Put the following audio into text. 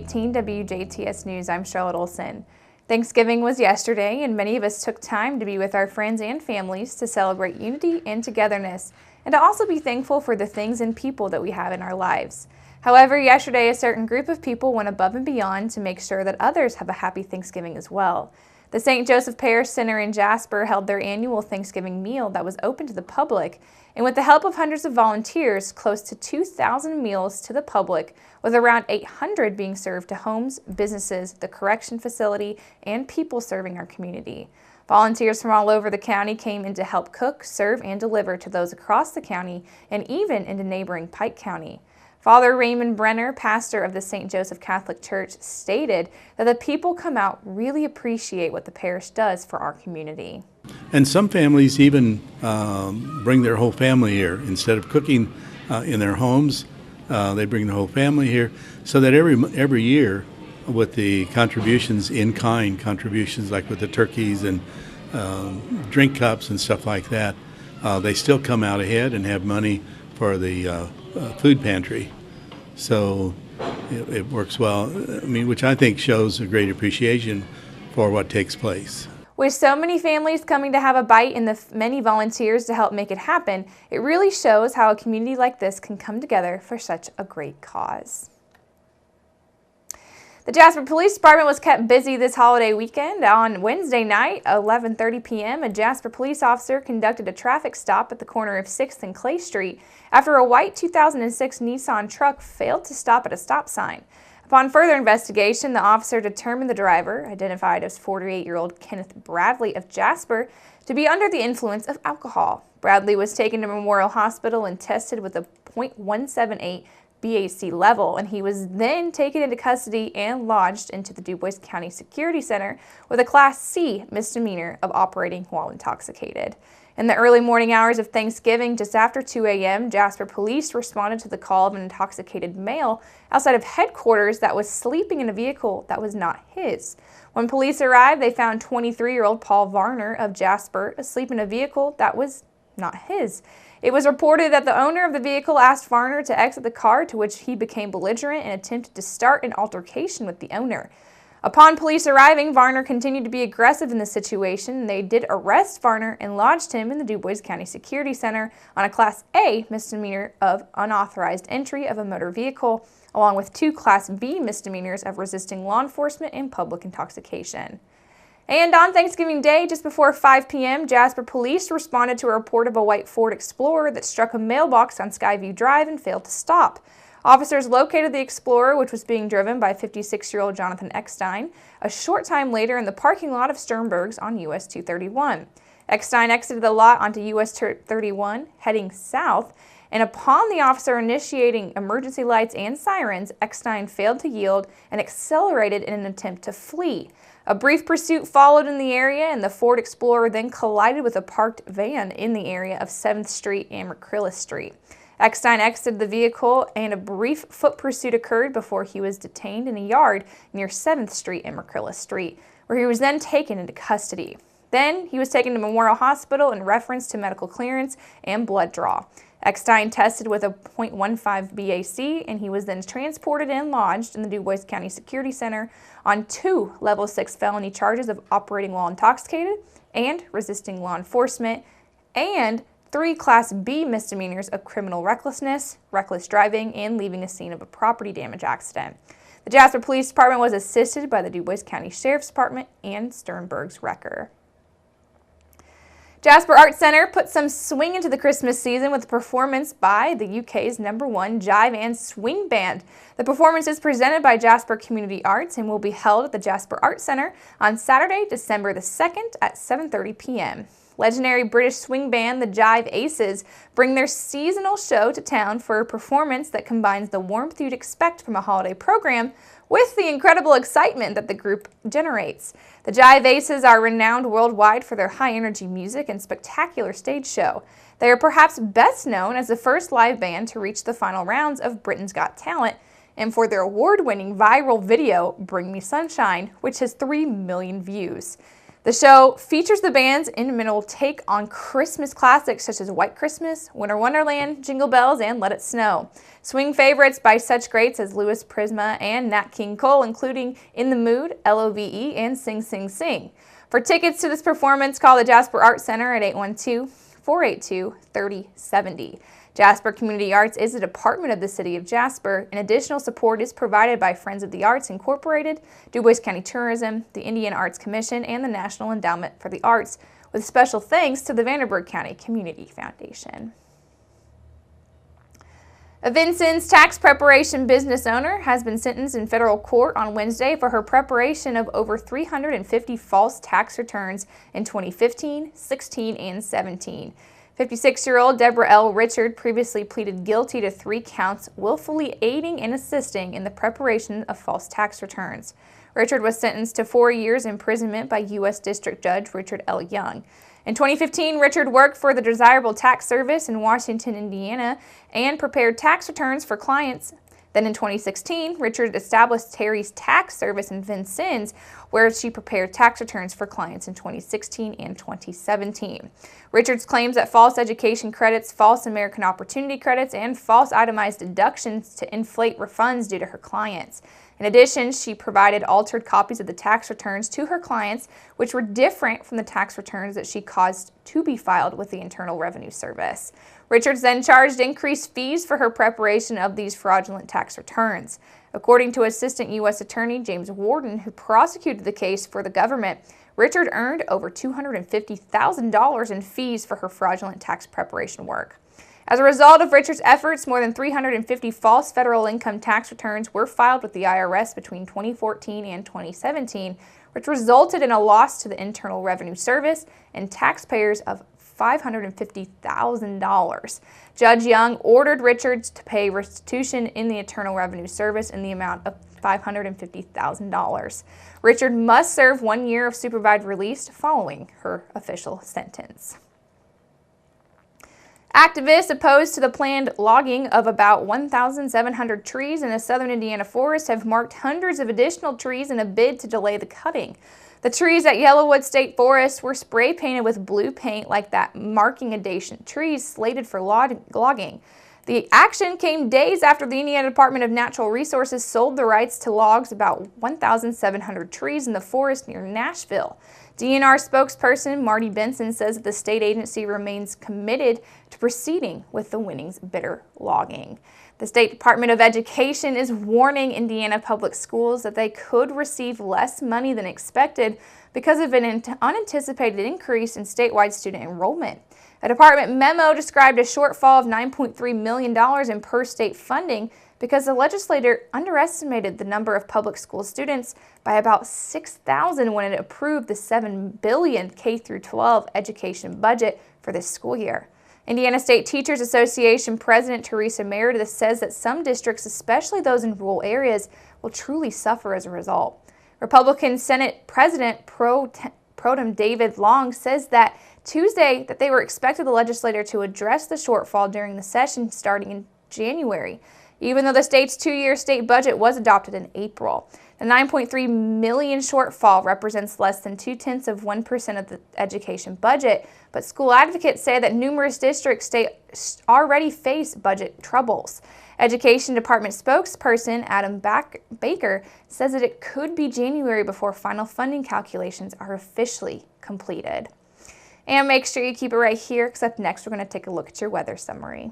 18 WJTS News, I'm Charlotte Olson. Thanksgiving was yesterday, and many of us took time to be with our friends and families to celebrate unity and togetherness, and to also be thankful for the things and people that we have in our lives. However, yesterday a certain group of people went above and beyond to make sure that others have a happy Thanksgiving as well. The St. Joseph Parish Center in Jasper held their annual Thanksgiving meal that was open to the public, and with the help of hundreds of volunteers, close to 2,000 meals to the public, with around 800 being served to homes, businesses, the correction facility, and people serving our community. Volunteers from all over the county came in to help cook, serve, and deliver to those across the county and even into neighboring Pike County. Father Raymond Brenner, pastor of the St. Joseph Catholic Church, stated that the people come out really appreciate what the parish does for our community. And some families even bring their whole family here. Instead of cooking in their homes, they bring the whole family here, so that every year with the contributions, in-kind contributions, like with the turkeys and drink cups and stuff like that, they still come out ahead and have money for the food pantry. So it works well, which I think shows a great appreciation for what takes place. With so many families coming to have a bite and the many volunteers to help make it happen, it really shows how a community like this can come together for such a great cause. The Jasper Police Department was kept busy this holiday weekend. On Wednesday night, 11:30 p.m., a Jasper police officer conducted a traffic stop at the corner of 6th and Clay Street after a white 2006 Nissan truck failed to stop at a stop sign. Upon further investigation, the officer determined the driver, identified as 48-year-old Kenneth Bradley of Jasper, to be under the influence of alcohol. Bradley was taken to Memorial Hospital and tested with a .178 BAC level, and he was then taken into custody and lodged into the DuBois County Security Center with a Class C misdemeanor of operating while intoxicated. In the early morning hours of Thanksgiving, just after 2 a.m., Jasper police responded to the call of an intoxicated male outside of headquarters that was sleeping in a vehicle that was not his. When police arrived, they found 23-year-old Paul Varner of Jasper asleep in a vehicle that was not his. It was reported that the owner of the vehicle asked Varner to exit the car, to which he became belligerent and attempted to start an altercation with the owner. Upon police arriving, Varner continued to be aggressive in the situation. They did arrest Varner and lodged him in the DuBois County Security Center on a Class A misdemeanor of unauthorized entry of a motor vehicle, along with 2 Class B misdemeanors of resisting law enforcement and public intoxication. And on Thanksgiving Day, just before 5 p.m., Jasper police responded to a report of a white Ford Explorer that struck a mailbox on Skyview Drive and failed to stop. Officers located the Explorer, which was being driven by 56-year-old Jonathan Eckstein, a short time later in the parking lot of Sternberg's on US 231. Eckstein exited the lot onto US 231, heading south, and upon the officer initiating emergency lights and sirens, Eckstein failed to yield and accelerated in an attempt to flee. A brief pursuit followed in the area, and the Ford Explorer then collided with a parked van in the area of 7th Street and McCrillis Street. Eckstein exited the vehicle, and a brief foot pursuit occurred before he was detained in a yard near 7th Street and McCrillis Street, where he was then taken into custody. Then he was taken to Memorial Hospital in reference to medical clearance and blood draw. Eckstein tested with a .15 BAC, and he was then transported and lodged in the DuBois County Security Center on 2 Level 6 felony charges of operating while intoxicated and resisting law enforcement, and 3 Class B misdemeanors of criminal recklessness, reckless driving, and leaving a scene of a property damage accident. The Jasper Police Department was assisted by the DuBois County Sheriff's Department and Sternberg's Wrecker. Jasper Art Center put some swing into the Christmas season with a performance by the UK's #1 jive and swing band. The performance is presented by Jasper Community Arts and will be held at the Jasper Art Center on Saturday, December the 2nd at 7:30 p.m. Legendary British swing band, the Jive Aces, bring their seasonal show to town for a performance that combines the warmth you'd expect from a holiday program with the incredible excitement that the group generates. The Jive Aces are renowned worldwide for their high-energy music and spectacular stage show. They are perhaps best known as the first live band to reach the final rounds of Britain's Got Talent, and for their award-winning viral video, Bring Me Sunshine, which has 3 million views. The show features the band's instrumental take on Christmas classics such as White Christmas, Winter Wonderland, Jingle Bells, and Let It Snow. Swing favorites by such greats as Louis Prisma and Nat King Cole, including In the Mood, Love, and Sing Sing Sing. For tickets to this performance, call the Jasper Arts Center at 812-482-3070. Jasper Community Arts is a department of the City of Jasper, and additional support is provided by Friends of the Arts Incorporated, DuBois County Tourism, the Indiana Arts Commission, and the National Endowment for the Arts, with special thanks to the Vanderburgh County Community Foundation. A Vincennes tax preparation business owner has been sentenced in federal court on Wednesday for her preparation of over 350 false tax returns in 2015, 16, and 17. 56-year-old Deborah L. Richard previously pleaded guilty to 3 counts willfully aiding and assisting in the preparation of false tax returns. Richard was sentenced to 4 years imprisonment by U.S. District Judge Richard L. Young. In 2015, Richard worked for the Desirable Tax Service in Washington, Indiana, and prepared tax returns for clients. Then in 2016, Richard established Terry's Tax Service in Vincennes, where she prepared tax returns for clients in 2016 and 2017. Richards claims that false education credits, false American Opportunity credits, and false itemized deductions to inflate refunds due to her clients. In addition, she provided altered copies of the tax returns to her clients, which were different from the tax returns that she caused to be filed with the Internal Revenue Service. Richards then charged increased fees for her preparation of these fraudulent tax returns. According to Assistant U.S. Attorney James Warden, who prosecuted the case for the government, Richard earned over $250,000 in fees for her fraudulent tax preparation work. As a result of Richard's efforts, more than 350 false federal income tax returns were filed with the IRS between 2014 and 2017, which resulted in a loss to the Internal Revenue Service and taxpayers of $550,000. Judge Young ordered Richards to pay restitution in the Internal Revenue Service in the amount of $550,000. Richard must serve 1 year of supervised release following her official sentence. Activists opposed to the planned logging of about 1,700 trees in a southern Indiana forest have marked hundreds of additional trees in a bid to delay the cutting. The trees at Yellowwood State Forest were spray painted with blue paint like that marking adjacent trees slated for logging. The action came days after the Indiana Department of Natural Resources sold the rights to logs about 1,700 trees in the forest near Nashville. DNR spokesperson Marty Benson says that the state agency remains committed to proceeding with the Winnings Bitter logging. The State Department of Education is warning Indiana public schools that they could receive less money than expected because of an unanticipated increase in statewide student enrollment. A department memo described a shortfall of $9.3 million in per-state funding because the legislature underestimated the number of public school students by about 6,000 when it approved the $7 billion K-12 education budget for this school year. Indiana State Teachers Association President Teresa Meredith says that some districts, especially those in rural areas, will truly suffer as a result. Republican Senate President Pro Tem David Long says that Tuesday that they were expecting the legislature to address the shortfall during the session starting in January, even though the state's 2-year state budget was adopted in April. The $9.3 million shortfall represents less than 0.2% of the education budget, but school advocates say that numerous districts already face budget troubles. Education Department spokesperson Adam Baker says that it could be January before final funding calculations are officially completed. And make sure you keep it right here, because up next we're going to take a look at your weather summary.